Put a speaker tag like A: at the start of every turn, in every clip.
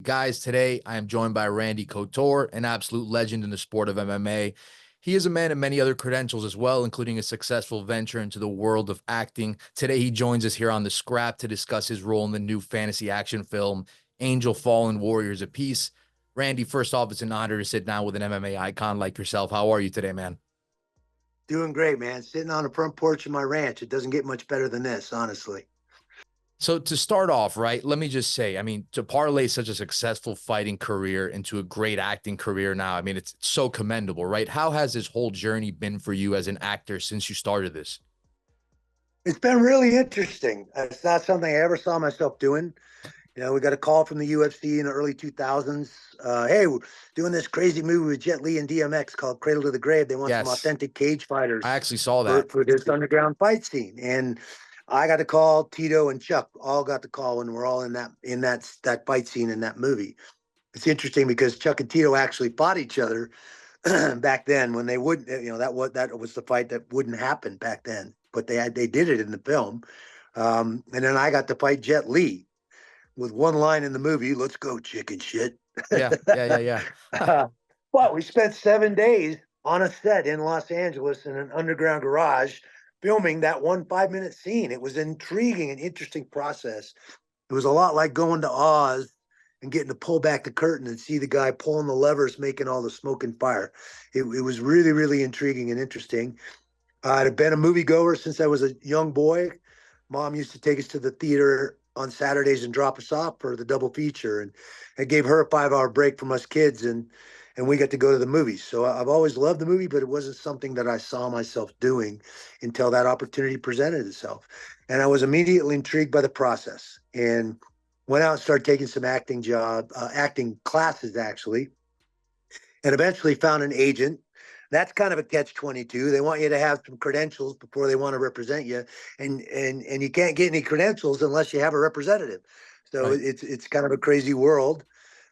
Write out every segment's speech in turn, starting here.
A: Guys, today I am joined by Randy Couture, an absolute legend in the sport of MMA. He is a man of many other credentials as well, including a successful venture into the world of acting. Today, he joins us here on The Scrap to discuss his role in the new fantasy action film, Angel Fallen Warriors of Peace. Randy, first off, it's an honor to sit down with an MMA icon like yourself. How are you today, man?
B: Doing great, man. Sitting on the front porch of my ranch. It doesn't get much better than this, honestly.
A: So to start off, right, let me just say, I mean, to parlay such a successful fighting career into a great acting career now, I mean, it's so commendable, right? How has this whole journey been for you as an actor since you started this?
B: It's been really interesting. It's not something I ever saw myself doing. We got a call from the UFC in the early 2000s. Hey, we're doing this crazy movie with Jet Li and DMX called Cradle to the Grave. They want some
A: Yes,
B: authentic cage
A: I
B: fighters
A: actually saw
B: for,
A: that.
B: for this underground fight scene. And I got the call. Tito and Chuck all got the call when we're all in that fight scene in that movie. It's interesting because Chuck and Tito actually fought each other back then when they wouldn't, that was the fight that wouldn't happen back then, but they did it in the film. And then I got to fight Jet Li with one line in the movie, "Let's go, chicken shit."
A: Yeah.
B: But we spent 7 days on a set in Los Angeles in an underground garage filming that one 5 minute scene. It was an intriguing and interesting process. It was a lot like going to Oz and getting to pull back the curtain and see the guy pulling the levers, making all the smoke and fire. It was really, really intriguing and interesting. I'd been a moviegoer since I was a young boy. Mom used to take us to the theater on Saturdays and drop us off for the double feature, and it gave her a 5 hour break from us kids, and we got to go to the movies. So I've always loved the movie, but it wasn't something that I saw myself doing until that opportunity presented itself. And I was immediately intrigued by the process and went out and started taking some acting classes actually, and eventually found an agent. That's kind of a catch-22. They want you to have some credentials before they want to represent you, and you can't get any credentials unless you have a representative. So
A: Right.
B: it's kind of a crazy world,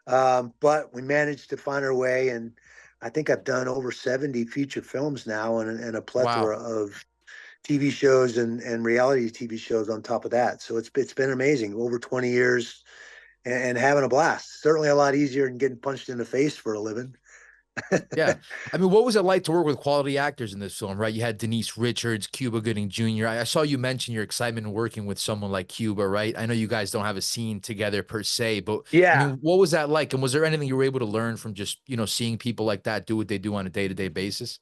B: but we managed to find our way, and I think I've done over 70 feature films now, and a
A: Wow.
B: plethora of TV shows and reality TV shows on top of that. So it's been amazing. Over 20 years and having a blast. Certainly a lot easier than getting punched in the face for a living.
A: Yeah. I mean, what was it like to work with quality actors in this film, right? You had Denise Richards, Cuba Gooding Jr. I saw you mention your excitement in working with someone like Cuba, right? I know you guys don't have a scene together per se, but I
B: Yeah.
A: mean, what was that like? And was there anything you were able to learn from just, seeing people like that do what they do on a day-to-day basis?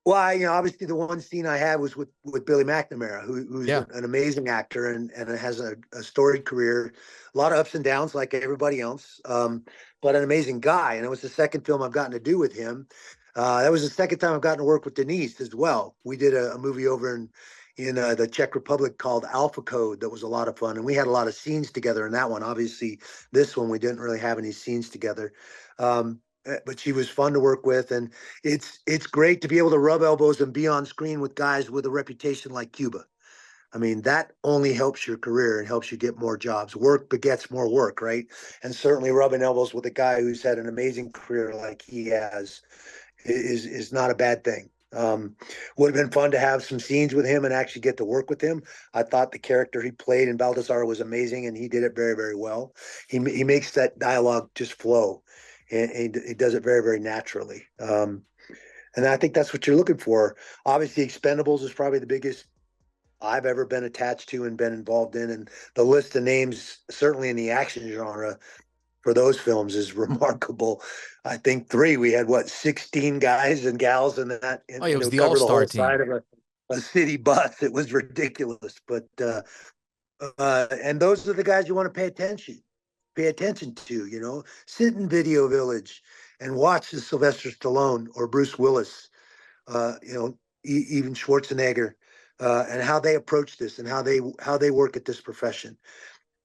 B: Well, obviously the one scene I had was with Billy McNamara, who's
A: Yeah.
B: an amazing actor and has a storied career, a lot of ups and downs like everybody else, but an amazing guy. And it was the second film I've gotten to do with him. That was the second time I've gotten to work with Denise as well. We did a movie over in the Czech Republic called Alpha Code that was a lot of fun, and we had a lot of scenes together in that one. Obviously, this one we didn't really have any scenes together. But she was fun to work with, and it's great to be able to rub elbows and be on screen with guys with a reputation like Cuba. I mean, that only helps your career and helps you get more jobs. Work begets more work, right? And certainly rubbing elbows with a guy who's had an amazing career like he has is not a bad thing. Would have been fun to have some scenes with him and actually get to work with him. I thought the character he played in Balthazar was amazing, and he did it very, very well. He makes that dialogue just flow, and he does it very, very naturally. And I think that's what you're looking for. Obviously, Expendables is probably the biggest I've ever been attached to and been involved in, and the list of names, certainly in the action genre, for those films is remarkable. I think we had what, 16 guys and gals in that,
A: Oh, yeah, it was
B: to
A: the
B: cover the
A: all-star
B: whole side
A: team.
B: of a city bus. It was ridiculous. But and those are the guys you want to pay attention to, sit in Video Village and watch the Sylvester Stallone or Bruce Willis, even Schwarzenegger, and how they approach this and how they work at this profession.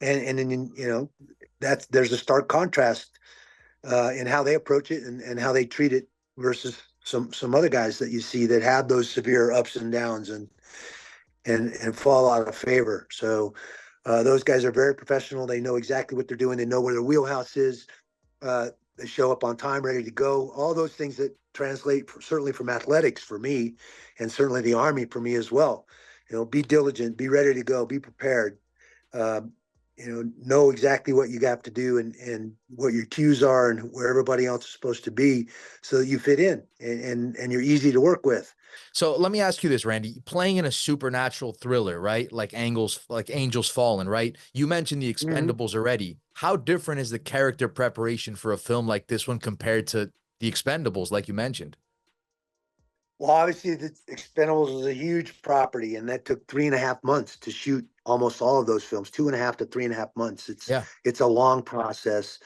B: And then, there's a stark contrast in how they approach it and how they treat it versus some other guys that you see that have those severe ups and downs and fall out of favor. So those guys are very professional. They know exactly what they're doing. They know where their wheelhouse is. They show up on time, ready to go. All those things that translate certainly from athletics for me, and certainly the Army for me as well. Be diligent, be ready to go, be prepared. Uh, know exactly what you have to do and what your cues are and where everybody else is supposed to be so that you fit in and you're easy to work with.
A: So let me ask you this, Randy. Playing in a supernatural thriller, right? Like Angels Fallen, right? You mentioned the
B: Mm-hmm.
A: Expendables already. How different is the character preparation for a film like this one compared to the Expendables, like you mentioned?
B: Well, obviously, the Expendables was a huge property, and that took 3.5 months to shoot almost all of those films. 2.5 to 3.5 months.
A: Yeah,
B: It's a long process.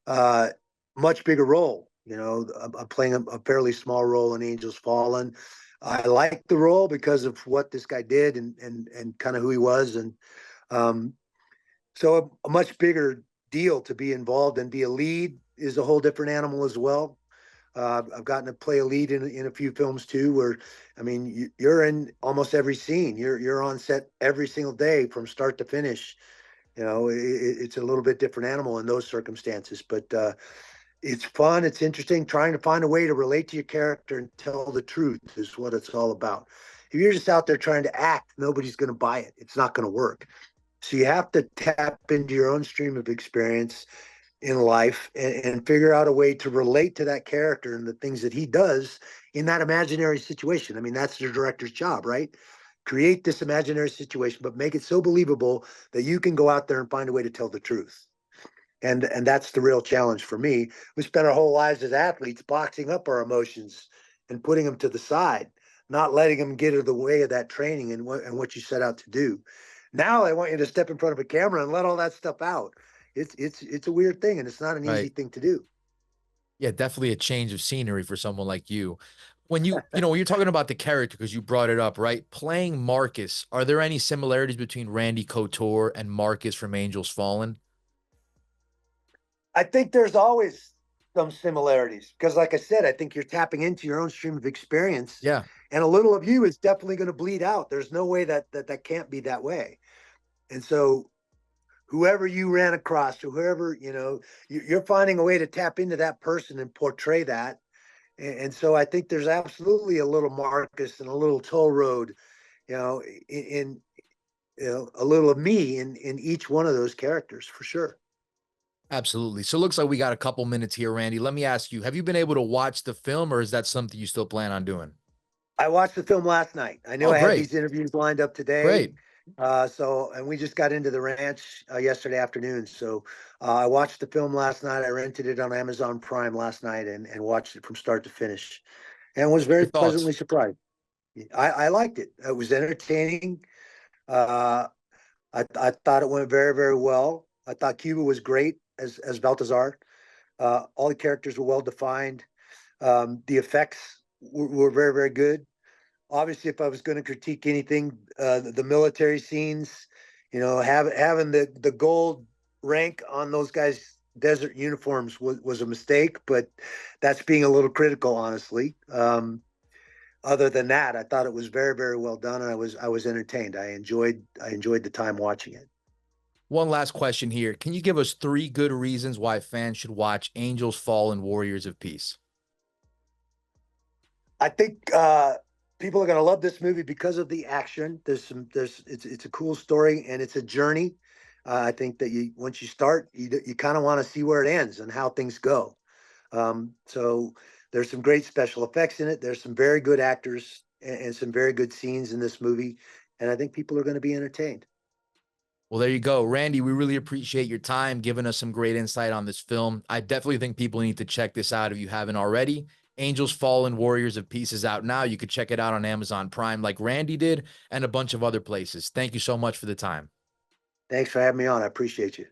B: Uh, Much bigger role. I'm playing a fairly small role in Angels Fallen. I like the role because of what this guy did and kind of who he was, and um, so a much bigger deal to be involved and be a lead is a whole different animal as well. I've gotten to play a lead in a few films too, where I mean you're in almost every scene. You're on set every single day from start to finish. It's a little bit different animal in those circumstances, but it's fun. It's interesting. Trying to find a way to relate to your character and tell the truth is what it's all about. If you're just out there trying to act, nobody's going to buy it. It's not going to work. So you have to tap into your own stream of experience in life and figure out a way to relate to that character and the things that he does in that imaginary situation. I mean, that's the director's job, right? Create this imaginary situation, but make it so believable that you can go out there and find a way to tell the truth. And that's the real challenge for me. We spent our whole lives as athletes boxing up our emotions and putting them to the side, not letting them get in the way of that training and what you set out to do. Now I want you to step in front of a camera and let all that stuff out. It's a weird thing and it's not an easy
A: right.
B: thing to do.
A: Yeah, definitely a change of scenery for someone like you. When you're talking about the character, because you brought it up, right? Playing Marcus, are there any similarities between Randy Couture and Marcus from Angels Fallen?
B: I think there's always some similarities because, like I said, I think you're tapping into your own stream of experience,
A: Yeah,
B: and a little of you is definitely going to bleed out. There's no way that can't be that way. And so, whoever you ran across, or whoever you're finding a way to tap into that person and portray that. And so, I think there's absolutely a little Marcus and a little Toll Road, in a little of me in each one of those characters for sure.
A: absolutely. So it looks like we got a couple minutes here, Randy. Let me ask you, have you been able to watch the film or is that something you still plan on doing?
B: I watched the film last night. I knew
A: Oh,
B: I had
A: great.
B: these interviews lined up today.
A: Great.
B: And we just got into the ranch yesterday afternoon. So I watched the film last night. I rented it on Amazon Prime last night and watched it from start to finish and was very
A: Your thoughts?
B: pleasantly surprised. I liked it. It was entertaining. Uh, I thought it went very, very well. I thought Cuba was great as Baltazar. All the characters were well defined. The effects were very, very good. Obviously, if I was going to critique anything, the military scenes, having the gold rank on those guys' desert uniforms was a mistake, but that's being a little critical, honestly. Other than that, I thought it was very, very well done, and I was entertained. I enjoyed the time watching it.
A: One last question here. Can you give us three good reasons why fans should watch Angels Fall and Warriors of Peace?
B: I think people are going to love this movie because of the action. It's a cool story and it's a journey. I think that once you start, you kind of want to see where it ends and how things go. So there's some great special effects in it. There's some very good actors and some very good scenes in this movie, and I think people are going to be entertained.
A: Well, there you go. Randy, we really appreciate your time giving us some great insight on this film. I definitely think people need to check this out if you haven't already. Angels Fallen, Warriors of Peace is out now. You could check it out on Amazon Prime like Randy did and a bunch of other places. Thank you so much for the time.
B: Thanks for having me on. I appreciate you.